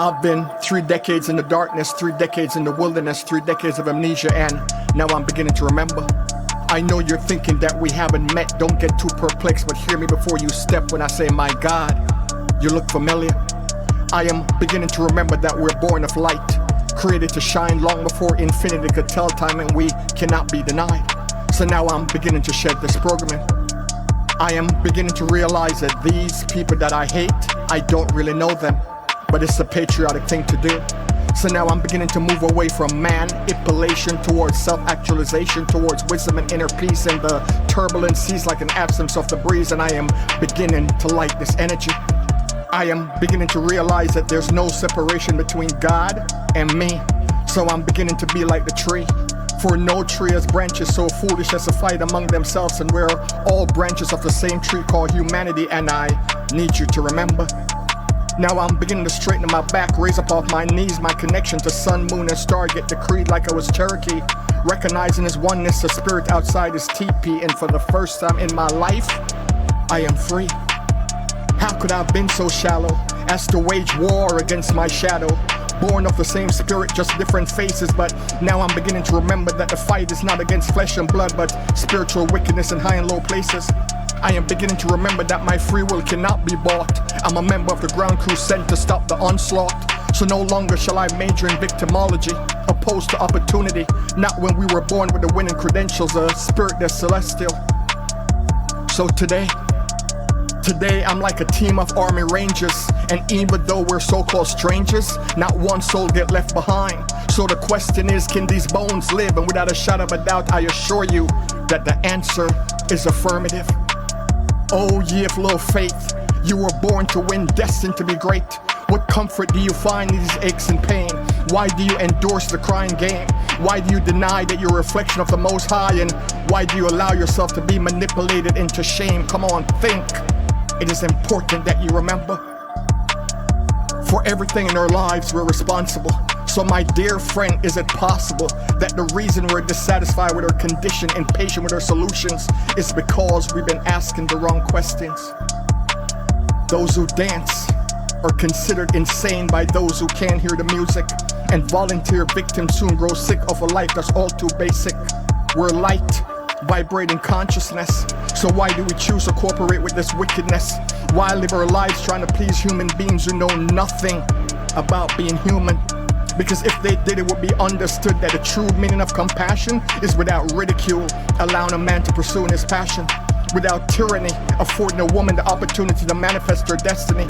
I've been 3 decades in the darkness, 3 decades in the wilderness, 3 decades of amnesia, and now I'm beginning to remember. I know you're thinking that we haven't met. Don't get too perplexed, but hear me before you step when I say, my God, you look familiar. I am beginning to remember that we're born of light, created to shine long before infinity could tell time, and we cannot be denied. So now I'm beginning to shed this programming. I am beginning to realize that these people that I hate, I don't really know them, but it's a patriotic thing to do. So now I'm beginning to move away from manipulation towards self-actualization, towards wisdom and inner peace, and the turbulence sees like an absence of the breeze, and I am beginning to light this energy. I am beginning to realize that there's no separation between God and me. So I'm beginning to be like the tree. For no tree has branches so foolish as to fight among themselves, and we're all branches of the same tree called humanity, and I need you to remember. Now I'm beginning to straighten my back, raise up off my knees. My connection to sun, moon, and star get decreed like I was Cherokee. Recognizing his oneness, the spirit outside his teepee, and for the first time in my life, I am free. How could I have been so shallow as to wage war against my shadow? Born of the same spirit, just different faces, but now I'm beginning to remember that the fight is not against flesh and blood, but spiritual wickedness in high and low places. I am beginning to remember that my free will cannot be bought. I'm a member of the ground crew sent to stop the onslaught. So no longer shall I major in victimology, opposed to opportunity. Not when we were born with the winning credentials, a spirit that's celestial. So today I'm like a team of army rangers, and even though we're so-called strangers, not one soul get left behind. So the question is, can these bones live? And without a shadow of a doubt, I assure you that the answer is affirmative. Oh, ye of little faith, you were born to win, destined to be great. What comfort do you find in these aches and pain? Why do you endorse the crying game? Why do you deny that you're a reflection of the Most High? And why do you allow yourself to be manipulated into shame? Come on, think. It is important that you remember. For everything in our lives, we're responsible. So my dear friend, is it possible that the reason we're dissatisfied with our condition, impatient with our solutions, is because we've been asking the wrong questions? Those who dance are considered insane by those who can't hear the music, and volunteer victims soon grow sick of a life that's all too basic. We're light, vibrating consciousness. So why do we choose to cooperate with this wickedness? Why live our lives trying to please human beings who know nothing about being human? Because if they did, it would be understood that the true meaning of compassion is without ridicule, allowing a man to pursue his passion. Without tyranny, affording a woman the opportunity to manifest her destiny.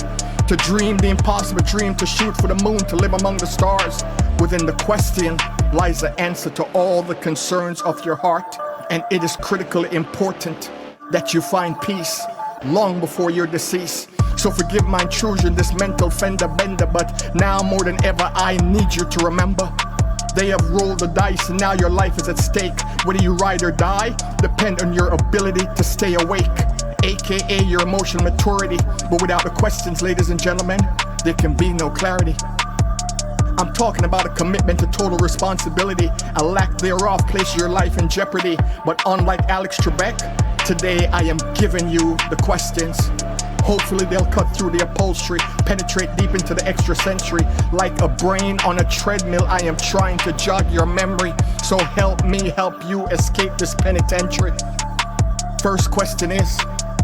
To dream the impossible dream, to shoot for the moon, to live among the stars. Within the question lies the answer to all the concerns of your heart. And it is critically important that you find peace long before your decease. So forgive my intrusion, this mental fender bender, but now more than ever I need you to remember. They have rolled the dice and now your life is at stake. Whether you ride or die depend on your ability to stay awake, aka your emotional maturity. But without the questions, ladies and gentlemen, there can be no clarity. I'm talking about a commitment to total responsibility. A lack thereof places your life in jeopardy. But unlike Alex Trebek, today I am giving you the questions. Hopefully they'll cut through the upholstery, penetrate deep into the extra sensory. Like a brain on a treadmill, I am trying to jog your memory. So help me help you escape this penitentiary. First question is,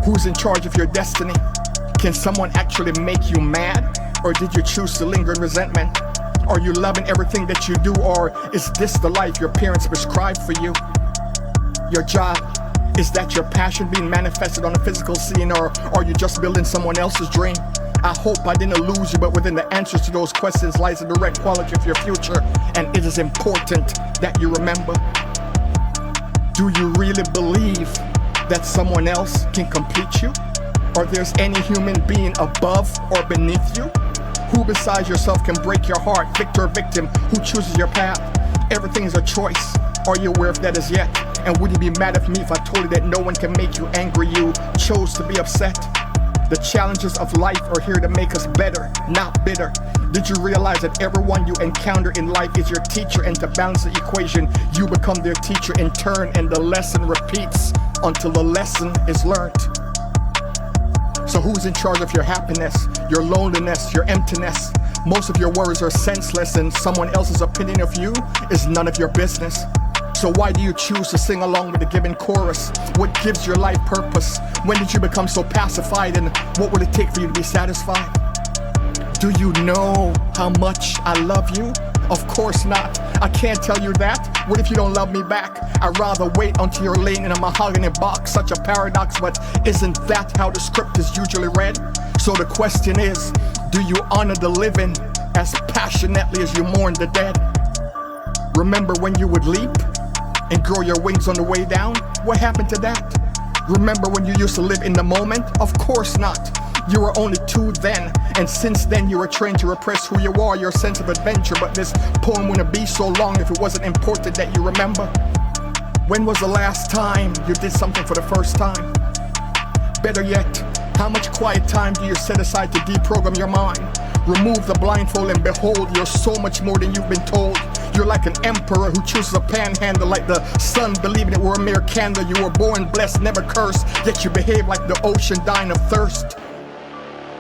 who's in charge of your destiny? Can someone actually make you mad? Or did you choose to linger in resentment? Are you loving everything that you do, or is this the life your parents prescribed for you? Your job, is that your passion being manifested on a physical scene, or are you just building someone else's dream? I hope I didn't lose you, but within the answers to those questions lies the direct quality of your future, and it is important that you remember. Do you really believe that someone else can complete you? Or there's any human being above or beneath you? Who besides yourself can break your heart? Victor or victim? Who chooses your path? Everything is a choice. Are you aware of that as yet? And would you be mad at me if I told you that no one can make you angry? You chose to be upset. The challenges of life are here to make us better, not bitter. Did you realize that everyone you encounter in life is your teacher, and to balance the equation, you become their teacher in turn, and the lesson repeats until the lesson is learned. So who's in charge of your happiness, your loneliness, your emptiness? Most of your words are senseless, and someone else's opinion of you is none of your business. So why do you choose to sing along with the given chorus? What gives your life purpose? When did you become so pacified, and what will it take for you to be satisfied? Do you know how much I love you? Of course not. I can't tell you that. What if you don't love me back? I'd rather wait until you're laying in a mahogany box. Such a paradox, but isn't that how the script is usually read? So the question is, do you honor the living as passionately as you mourn the dead? Remember when you would leap and grow your wings on the way down? What happened to that? Remember when you used to live in the moment? Of course not. You were only 2 then, and since then you were trained to repress who you are, your sense of adventure. But this poem wouldn't be so long if it wasn't important that you remember. When was the last time you did something for the first time? Better yet, how much quiet time do you set aside to deprogram your mind? Remove the blindfold and behold, you're so much more than you've been told. You're like an emperor who chooses a panhandle like the sun, believing it were a mere candle. You were born blessed, never cursed, yet you behave like the ocean dying of thirst.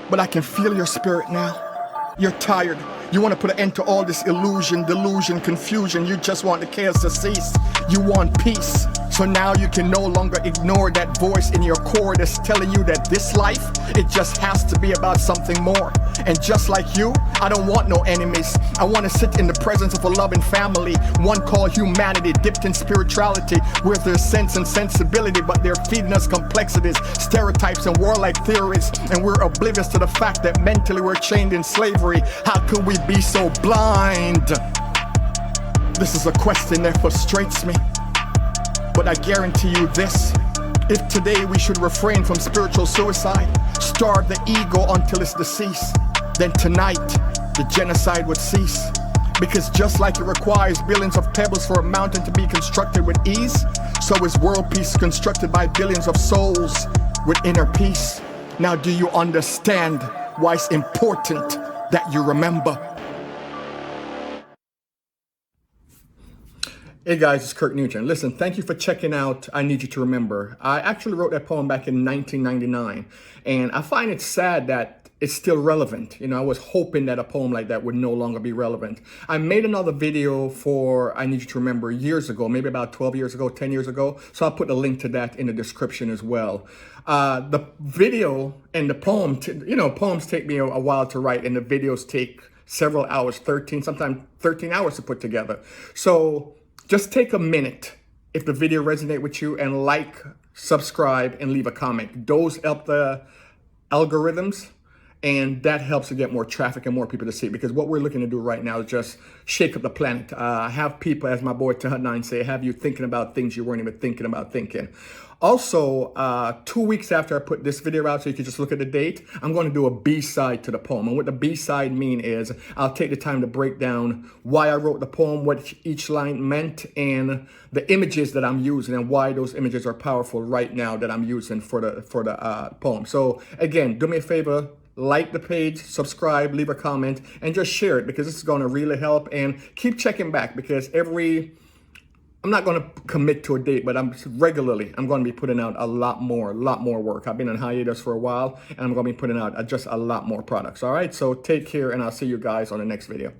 But I can feel your spirit now. You're tired. You want to put an end to all this illusion, delusion, confusion. You just want the chaos to cease. You want peace. So now you can no longer ignore that voice in your core that's telling you that this life, it just has to be about something more. And just like you, I don't want no enemies. I want to sit in the presence of a loving family, one called humanity, dipped in spirituality, where there's sense and sensibility, but they're feeding us complexities, stereotypes, and warlike theories. And we're oblivious to the fact that mentally we're chained in slavery. How could we be so blind? This is a question that frustrates me. But I guarantee you this, if today we should refrain from spiritual suicide, starve the ego until it's deceased, then tonight the genocide would cease. Because just like it requires billions of pebbles for a mountain to be constructed with ease, so is world peace constructed by billions of souls with inner peace. Now do you understand why it's important that you remember? Hey guys, it's Kirk Nugent. Listen, thank you for checking out I Need You to Remember. I actually wrote that poem back in 1999, and I find it sad that it's still relevant. You know, I was hoping that a poem like that would no longer be relevant. I made another video for I Need You to Remember years ago, maybe about 12 years ago, 10 years ago, so I'll put a link to that in the description as well. The video and the poem, poems take me a while to write, and the videos take several hours, sometimes 13 hours to put together. So just take a minute if the video resonates with you and like, subscribe, and leave a comment. Those help the algorithms, and that helps to get more traffic and more people to see it, because what we're looking to do right now is just shake up the planet. Have people, as my boy Tahad9 say, have you thinking about things you weren't even thinking about thinking. Also, 2 weeks after I put this video out, so you can just look at the date, I'm going to do a B-side to the poem. And what the B-side mean is I'll take the time to break down why I wrote the poem, what each line meant, and the images that I'm using and why those images are powerful right now that I'm using for the poem. So again, do me a favor, like the page, subscribe, leave a comment, and just share it, because this is going to really help. And keep checking back, because I'm not going to commit to a date, but I'm going to be putting out a lot more work. I've been on hiatus for a while, and I'm going to be putting out just a lot more products. All right, so take care, and I'll see you guys on the next video.